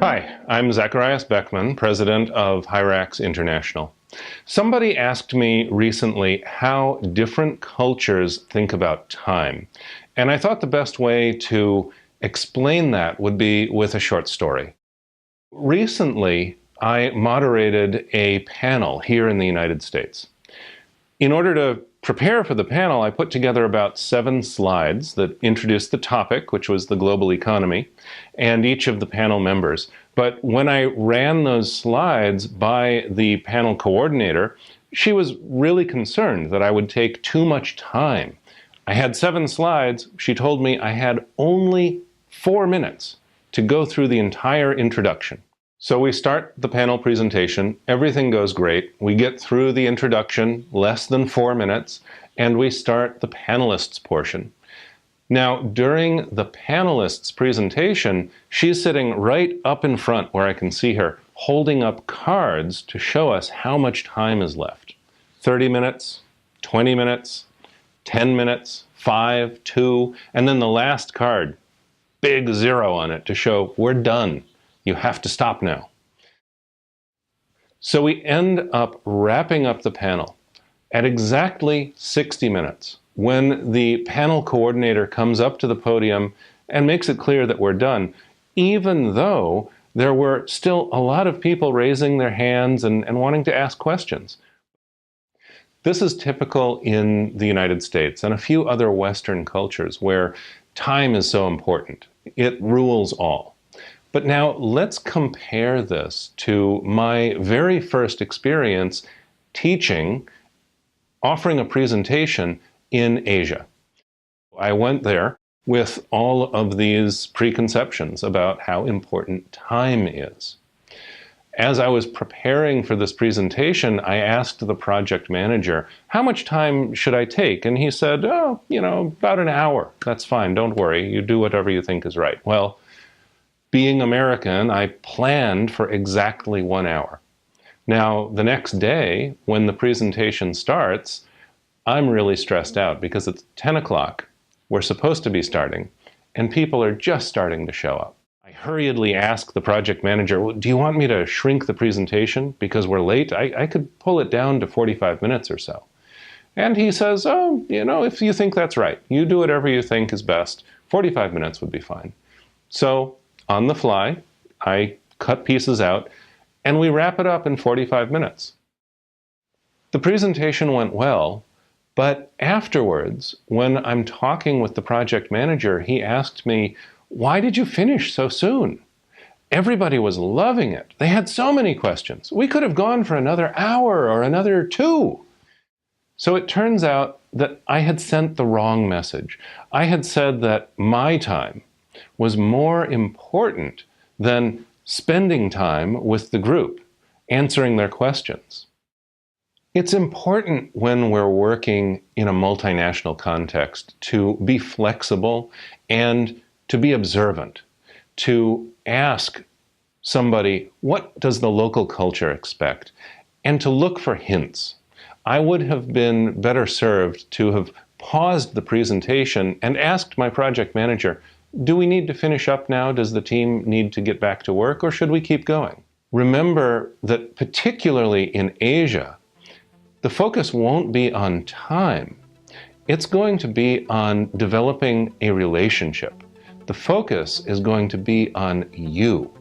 Hi, I'm Zacharias Beckman, president of Hyrax International. Somebody asked me recently how different cultures think about time, and I thought the best way to explain that would be with a short story. Recently, I moderated a panel here in the United States. In order to prepare for the panel, I put together about 7 slides that introduced the topic, which was the global economy, and each of the panel members. But when I ran those slides by the panel coordinator, she was really concerned that I would take too much time. I had 7 slides. She told me I had only 4 minutes to go through the entire introduction. So we start the panel presentation, everything goes great, we get through the introduction, less than 4 minutes, and we start the panelists portion. Now, during the panelists presentation, she's sitting right up in front where I can see her, holding up cards to show us how much time is left. 30 minutes, 20 minutes, 10 minutes, 5, 2, and then the last card, big 0 on it to show we're done. You have to stop now. So we end up wrapping up the panel at exactly 60 minutes when the panel coordinator comes up to the podium and makes it clear that we're done, even though there were still a lot of people raising their hands and wanting to ask questions. This is typical in the United States and a few other Western cultures where time is so important. It rules all. But now let's compare this to my very first experience teaching, offering a presentation in Asia. I went there with all of these preconceptions about how important time is. As I was preparing for this presentation, I asked the project manager, how much time should I take? And he said, about an hour. That's fine, don't worry, you do whatever you think is right. Well, being American, I planned for exactly 1 hour. Now, the next day, when the presentation starts, I'm really stressed out because it's 10 o'clock, we're supposed to be starting, and people are just starting to show up. I hurriedly asked the project manager, well, do you want me to shrink the presentation because we're late? I could pull it down to 45 minutes or so. And he says, if you think that's right, you do whatever you think is best. 45 minutes would be fine. So, on the fly, I cut pieces out, and we wrap it up in 45 minutes. The presentation went well, but afterwards, when I'm talking with the project manager, he asked me, why did you finish so soon? Everybody was loving it. They had so many questions. We could have gone for another hour or another 2. So it turns out that I had sent the wrong message. I had said that my time was more important than spending time with the group, answering their questions. It's important when we're working in a multinational context to be flexible and to be observant, to ask somebody, what does the local culture expect? And to look for hints. I would have been better served to have paused the presentation and asked my project manager, do we need to finish up now? Does the team need to get back to work, or should we keep going? Remember that particularly in Asia, the focus won't be on time. It's going to be on developing a relationship. The focus is going to be on you.